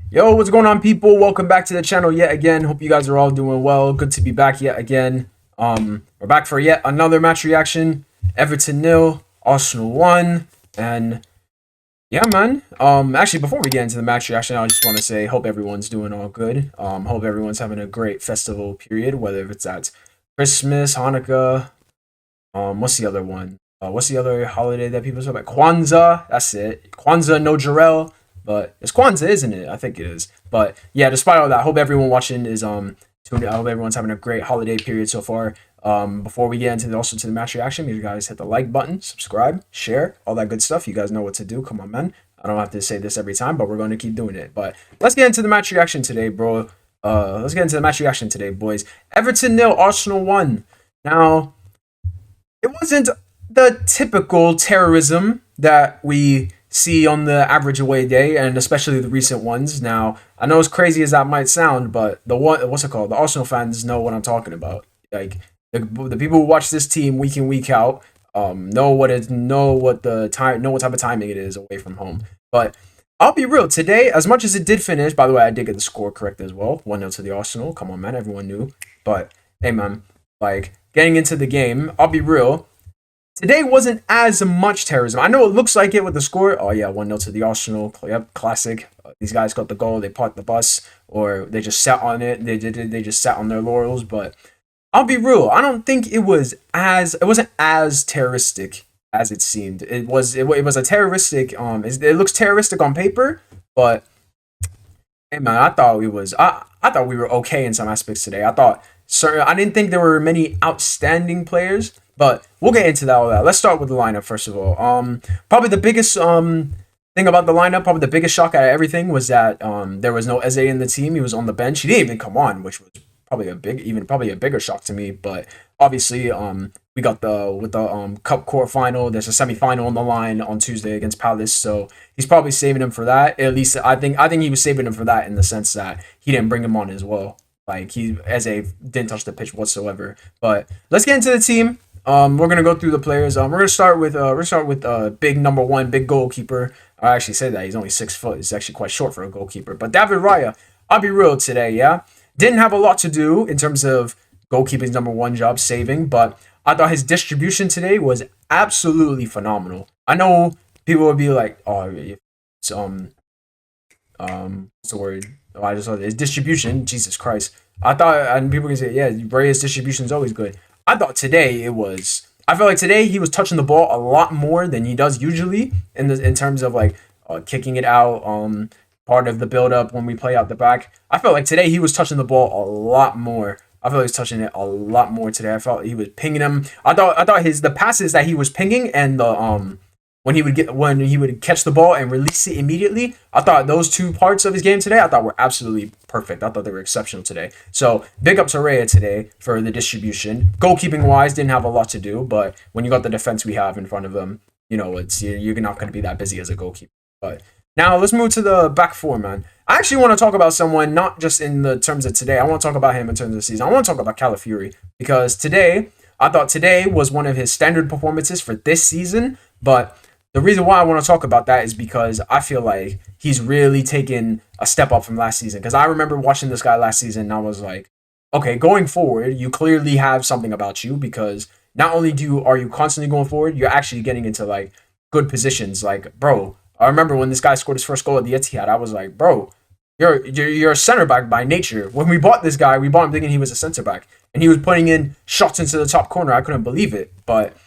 Yo, what's going on, people? Welcome back to the channel yet again. Hope you guys are all doing well. Good to be back yet again. We're back for yet another match reaction. Everton nil, Arsenal 1, and yeah, man. Actually, before we get into the match reaction, I just want to say, hope everyone's doing all good. Hope everyone's having a great festival period, whether it's at Christmas, Hanukkah. What's the other one? What's the other holiday that people celebrate? Kwanzaa. That's it. Kwanzaa, no Jarrell, but it's Kwanzaa, isn't it? I think it is. But yeah, despite all that, I hope everyone watching is tuned in. I hope everyone's having a great holiday period so far. Before we get into the match reaction, make sure you guys hit the like button, subscribe, share, all that good stuff. You guys know what to do. Come on, man. I don't have to say this every time, but we're going to keep doing it. But let's get into the match reaction today, bro. Let's get into the match reaction today, boys. Everton nil, Arsenal 1. Now, it wasn't the typical terrorism that we see on the average away day, and especially the recent ones. Now, I know as crazy as that might sound, but what's it called? The Arsenal fans know what I'm talking about. Like the people who watch this team week in week out, know what type of timing it is away from home. But I'll be real today. As much as it did finish, by the way, I did get the score correct as well. 1-0 to the Arsenal. Come on, man. Everyone knew. But hey, man, like getting into the game, I'll be real. Today wasn't as much terrorism. I know it looks like it with the score. Oh yeah, 1-0 to the Arsenal. Yep, classic. These guys got the goal. They parked the bus, or they just sat on it. They just sat on their laurels. But I'll be real. I don't think it wasn't as terroristic as it seemed. It was a terroristic. It looks terroristic on paper, but hey man, I thought we were okay in some aspects today. I didn't think there were many outstanding players, but we'll get into that all that. Let's start with the lineup first of all. Probably the biggest thing about the lineup, probably the biggest shock out of everything was that there was no Eze in the team. He was on the bench. He didn't even come on, which was probably a bigger shock to me. But obviously, we got the cup quarterfinal. There's a semifinal on the line on Tuesday against Palace, so he's probably saving him for that. At least I think he was saving him for that in the sense that he didn't bring him on as well. Like Eze didn't touch the pitch whatsoever. But let's get into the team. We're gonna go through the players. We're gonna start with big number one, big goalkeeper. I actually said that he's only 6 foot. He's actually quite short for a goalkeeper. But David Raya, I'll be real today, yeah. Didn't have a lot to do in terms of goalkeeping's number one job, saving, but I thought his distribution today was absolutely phenomenal. I know people would be like, "Oh, it's what's the word?" Oh, I just saw his distribution. Jesus Christ! I thought, and people can say, "Yeah, Raya's distribution is always good." I thought today it was. I felt like today he was touching the ball a lot more than he does usually in terms of like kicking it out. Part of the build up when we play out the back. I felt like today he was touching the ball a lot more. I felt he was touching it a lot more today. I felt he was pinging him. I thought the passes that he was pinging and the when he would catch the ball and release it immediately. I thought those two parts of his game today I thought were absolutely perfect. I thought they were exceptional today. So big up to Raya today for the distribution. Goalkeeping wise, didn't have a lot to do, but when you got the defense we have in front of them, you're not going to be that busy as a goalkeeper. But now let's move to the back four, man. I actually want to talk about someone not just in the terms of today. I want to talk about him in terms of the season. I want to talk about Calafiori because today I thought today was one of his standard performances for this season. But the reason why I want to talk about that is because I feel like he's really taken a step up from last season. Because I remember watching this guy last season and I was like, okay, going forward, you clearly have something about you because not only are you constantly going forward, you're actually getting into like good positions. Like, bro, I remember when this guy scored his first goal at the Etihad, I was like, bro, you're a center back by nature. When we bought this guy, we bought him thinking he was a center back, and he was putting in shots into the top corner. I couldn't believe it. But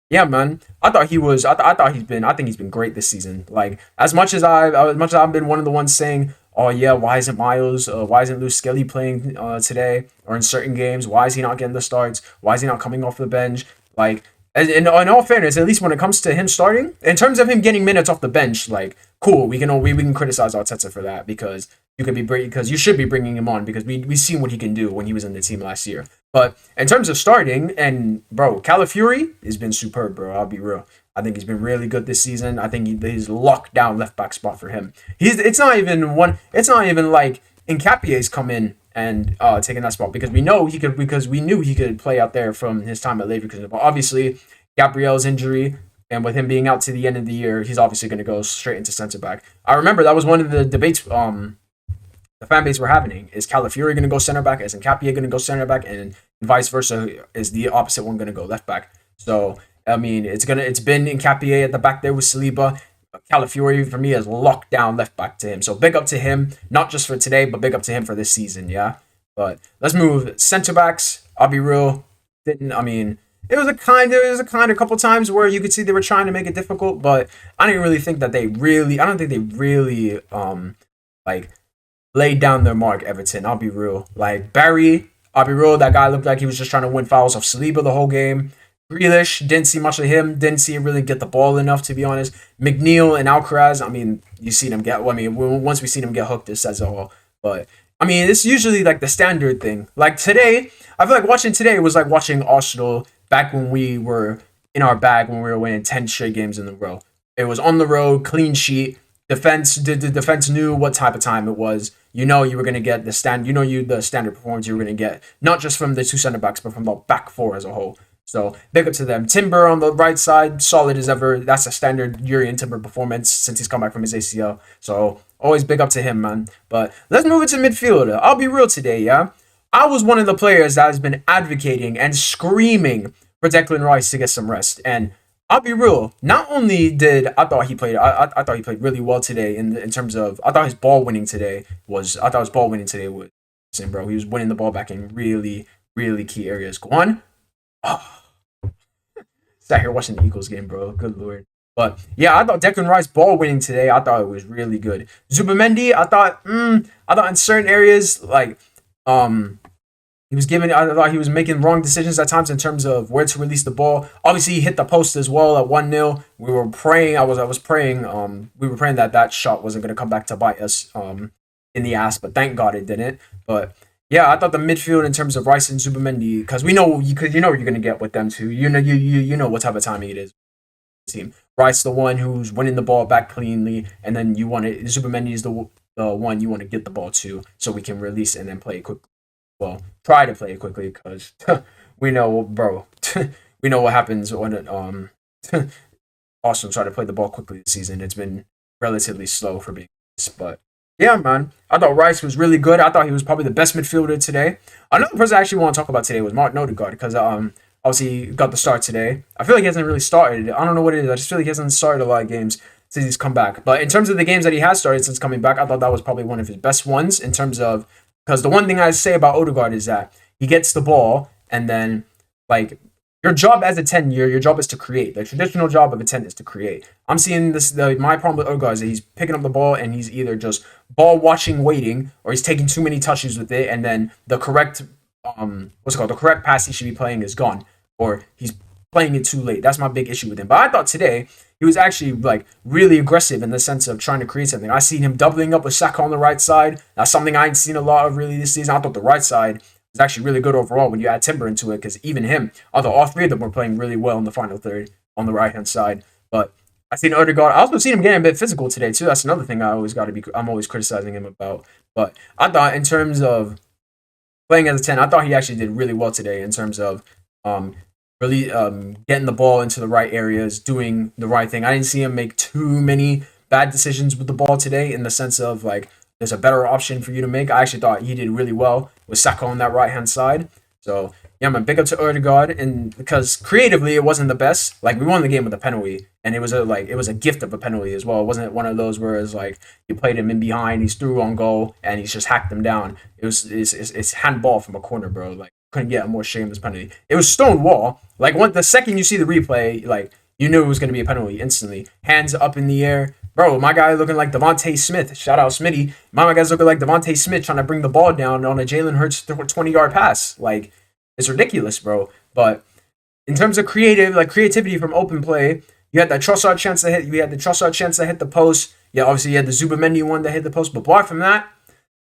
yeah, man, I thought he was. I thought I think he's been great this season. Like as much as I've been one of the ones saying, oh yeah, why isn't why isn't Luis Skelly playing today or in certain games? Why is he not getting the starts? Why is he not coming off the bench? Like in all fairness, at least when it comes to him starting, in terms of him getting minutes off the bench, like cool, we can criticize Arteta for that because you should be bringing him on because we seen what he can do when he was in the team last year. But in terms of starting, and bro, Calafiori has been superb, bro. I'll be real. I think he's been really good this season. I think he's locked down left back spot for him. It's not even like Nkapie's come in and taking that spot because we knew he could play out there from his time at Leverkusen. But obviously, Gabriel's injury and with him being out to the end of the year, he's obviously going to go straight into center back. I remember that was one of the debates the fan base we're having. Is Calafiori going to go center back? Is Nkapie going to go center back? And vice versa, is the opposite one going to go left back? So I mean, it's been Nkapie at the back there with Saliba. Calafiori for me is locked down left back to him. So big up to him, not just for today, but big up to him for this season. Yeah. But let's move center backs. I'll be real. Didn't I mean? It was a couple times where you could see they were trying to make it difficult, but I didn't really think that they really. I don't think they really like laid down their mark. Everton. I'll be real. Like Barry. I'll be real. That guy looked like he was just trying to win fouls off Saliba the whole game. Grealish, didn't see much of him. Didn't see him really get the ball enough, to be honest. McNeil and Alcaraz, I mean, you seen him get. Well, I mean, once we seen him get hooked, it says it all. But I mean, it's usually like the standard thing. Like today, I feel like watching today was like watching Arsenal back when we were in our bag when we were winning 10 straight games in a row. It was on the road, clean sheet. The defense knew what type of time it was. You know you were gonna get the standard performance you were gonna get, not just from the two center backs, but from the back four as a whole. So big up to them. Timber on the right side, solid as ever. That's a standard Urian Timber performance since he's come back from his ACL. So always big up to him, man. But let's move into midfield. I'll be real today, yeah. I was one of the players that has been advocating and screaming for Declan Rice to get some rest. And I'll be real. Not only did I thought he played, I thought he played really well today in terms of I thought his ball winning today was bro. He was winning the ball back in really really key areas. Go on. Oh, sat here watching the Eagles game, bro. Good lord. But yeah, I thought Declan Rice ball winning today. I thought it was really good. Zubamendi, I thought in certain areas like he was giving. I thought he was making wrong decisions at times in terms of where to release the ball. Obviously, he hit the post as well at 1-0. We were praying. I was praying. We were praying that shot wasn't going to come back to bite us in the ass, but thank God it didn't. But yeah, I thought the midfield in terms of Rice and Zubamendi, because we know you know what you're going to get with them too. You know what type of timing it is. Team Rice, the one who's winning the ball back cleanly, and then you want it. Zubamendi is the one you want to get the ball to, so we can release and then play it quickly. Well, try to play it quickly because we know, bro. We know what happens when Arsenal try to play the ball quickly this season. It's been relatively slow for being honest, but yeah, man. I thought Rice was really good. I thought he was probably the best midfielder today. Another person I actually want to talk about today was Martin Odegaard because obviously he got the start today. I feel like he hasn't really started. I don't know what it is. I just feel like he hasn't started a lot of games since he's come back. But in terms of the games that he has started since coming back, I thought that was probably one of his best ones in terms of because the one thing I say about Odegaard is that he gets the ball and then like your job as a 10 your job is to create. The traditional job of a 10 is to create. I'm seeing this my problem with Odegaard is that he's picking up the ball and he's either just ball watching waiting or he's taking too many touches with it and then the correct the correct pass he should be playing is gone or he's playing it too late. That's my big issue with him. But I thought today he was actually like really aggressive in the sense of trying to create something. I seen him doubling up with Saka on the right side. That's something I ain't seen a lot of really this season. I thought the right side was actually really good overall when you add Timber into it because even him, although all three of them were playing really well in the final third on the right hand side. But I seen Odegaard. I also seen him getting a bit physical today too. That's another thing I'm always criticizing him about. But I thought in terms of playing as a 10, I thought he actually did really well today in terms of really getting the ball into the right areas, doing the right thing. I didn't see him make too many bad decisions with the ball today in the sense of like there's a better option for you to make. I actually thought he did really well with Saka on that right hand side. So yeah, man, big up to Odegaard, and because creatively it wasn't the best. Like we won the game with a penalty, and it was a gift of a penalty as well. It wasn't one of those where it's like you played him in behind, he's through on goal, and he's just hacked them down. It's handball from a corner, bro. Like couldn't get a more shameless penalty. It was stone wall. Like the second you see the replay, like you knew it was going to be a penalty instantly. Hands up in the air. Bro, my guy looking like Devontae Smith. Shout out Smitty. My guy's looking like Devontae Smith trying to bring the ball down on a Jalen Hurts 20-yard pass. Like, it's ridiculous, bro. But in terms of creativity from open play, you had that Trossard chance to hit. You had the Trossard chance to hit the post. Yeah, obviously you had the Zubamendi one that hit the post. But apart from that,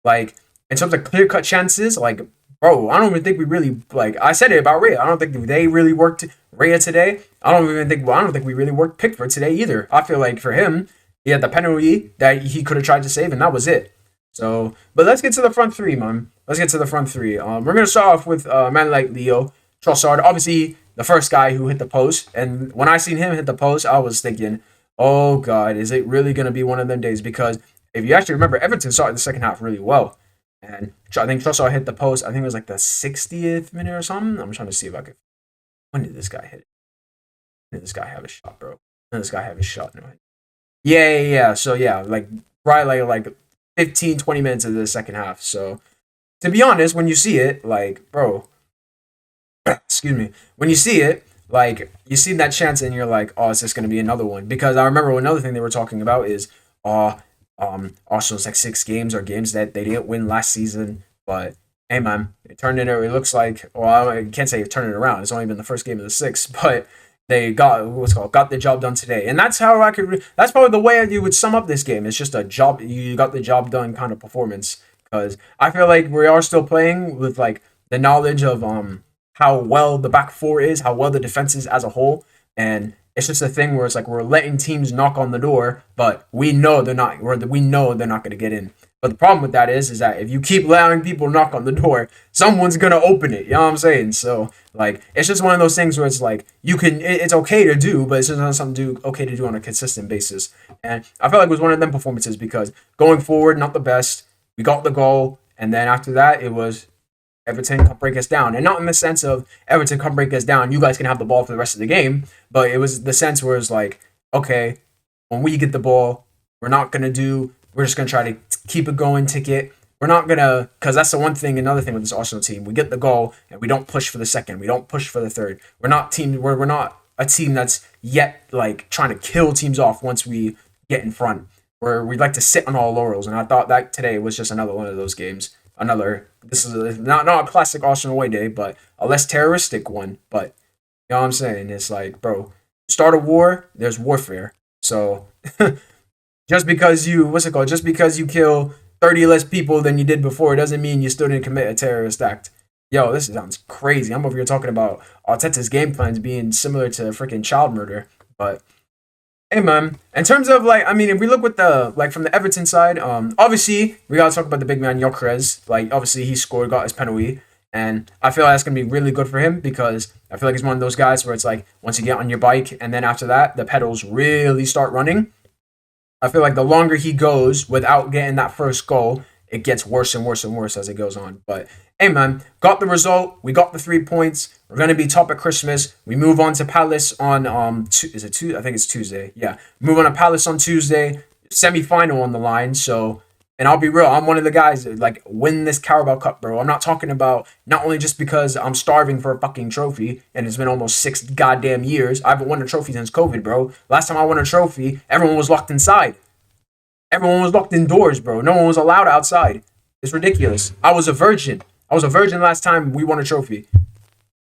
like, in terms of clear-cut chances, like, bro, I don't even think we really, like, I said it about Rhea. I don't think they really worked Rhea today. I don't think we really worked Pickford today either. I feel like for him, he had the penalty that he could have tried to save, and that was it. So, but let's get to the front three, man. Let's get to the front three. We're going to start off with a man like Leo Trossard. Obviously, the first guy who hit the post. And when I seen him hit the post, I was thinking, oh, God, is it really going to be one of them days? Because if you actually remember, Everton started the second half really well. And I think Trossard hit the post. I think it was like the 60th minute or something. I'm trying to see if I could. When did this guy hit it? When did this guy have a shot, bro? When did this guy have a shot? No. Yeah. So yeah, like right, like 15, 20 minutes of the second half. So to be honest, when you see it, like, bro, excuse me, when you see it, like, you see that chance and you're like, oh, is this going to be another one? Because I remember another thing they were talking about is, Arsenal's like 6 games or games that they didn't win last season. But hey, man, it turned into, it looks like, well, I can't say it turned it around. It's only been the first game of the 6, but they got the job done today. And that's how that's probably the way you would sum up this game. It's just a job, you got the job done kind of performance. Because I feel like we are still playing with like the knowledge of how well the back four is, how well the defense is as a whole, and it's just a thing where it's like we're letting teams knock on the door, but we know they're not. We know they're not going to get in. But the problem with that is that if you keep allowing people knock on the door, someone's gonna open it. You know what I'm saying? So like, it's just one of those things where it's like you can, it's okay to do, but it's just not something okay to do on a consistent basis. And I felt like it was one of them performances because going forward, not the best. We got the goal, and then after that, it was Everton come break us down. And not in the sense of Everton come break us down, you guys can have the ball for the rest of the game, but it was the sense where it's like, okay, when we get the ball, we're just going to try to keep it going, tick it. We're not going to, because that's the one thing, another thing with this Arsenal team, we get the goal and we don't push for the second, we don't push for the third. We're not a team that's yet like trying to kill teams off once we get in front, where we like to sit on our laurels. And I thought that today was just another one of those games. This is not a classic Arsenal away day, but a less terroristic one. But you know what I'm saying? It's like, bro, start a war, there's warfare. So just because just because you kill 30 less people than you did before, doesn't mean you still didn't commit a terrorist act. Yo, this sounds crazy. I'm over here talking about Arteta's game plans being similar to freaking child murder. But hey, man, in terms of like, I mean, if we look with the like from the Everton side, obviously we gotta talk about the big man Gyökeres. Like, obviously he scored, got his penalty, and I feel like that's gonna be really good for him because I feel like he's one of those guys where it's like once you get on your bike and then after that the pedals really start running. I feel like the longer he goes without getting that first goal, it gets worse and worse and worse as it goes on. But hey, man, got the result. We got the 3 points. We're gonna be top at Christmas. We move on to Palace on is it Tuesday? I think it's Tuesday. Yeah, move on to Palace on Tuesday. Semi-final on the line. So, and I'll be real, I'm one of the guys that like win this Carabao Cup, bro. I'm not talking about not only just because I'm starving for a fucking trophy and it's been almost 6 goddamn years. I haven't won a trophy since COVID, bro. Last time I won a trophy, everyone was locked inside. Everyone was locked indoors, bro. No one was allowed outside. It's ridiculous. I was a virgin. I was a virgin last time we won a trophy.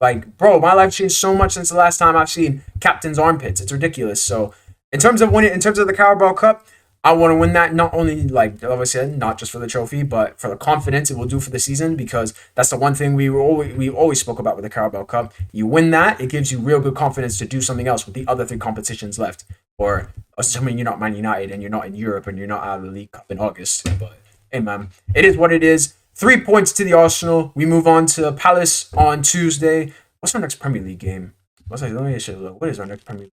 Like, bro, my life changed so much since the last time I've seen captain's armpits. It's ridiculous. So, in terms of winning, in terms of the Carabao Cup, I want to win that not only like I said, not just for the trophy, but for the confidence it will do for the season. Because that's the one thing we always spoke about with the Carabao Cup. You win that, it gives you real good confidence to do something else with the other 3 competitions left. Or assuming you're not Man United and you're not in Europe and you're not out of the League Cup in August. But hey, man, it is what it is. 3 points to the Arsenal. We move on to Palace on Tuesday. What's our next Premier League game? What is our next Premier League?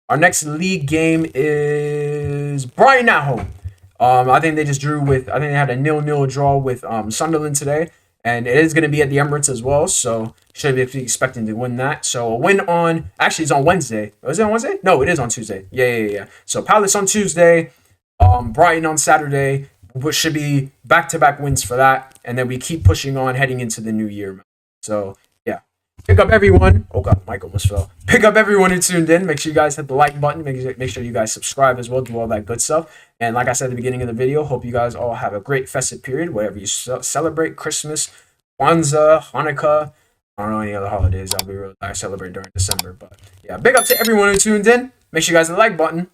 Our next league game is Brighton at home. I think they just drew with. I think they had a 0-0 draw with Sunderland today, and it is going to be at the Emirates as well. So should be expecting to win that. So a win on it's on Wednesday. Was it on Wednesday? No, it is on Tuesday. Yeah. So Palace on Tuesday, Brighton on Saturday. Which should be back-to-back wins for that, and then we keep pushing on heading into the new year. So yeah, pick up everyone. Oh god, Mike almost fell. Pick up everyone who tuned in. Make sure you guys hit the like button. Make sure you guys subscribe as well. Do all that good stuff. And like I said at the beginning of the video, hope you guys all have a great festive period, whatever you celebrate. Christmas, Kwanzaa, Hanukkah. I don't know any other holidays. I'll be real. I celebrate during December, but yeah, big up to everyone who tuned in. Make sure you guys hit the like button.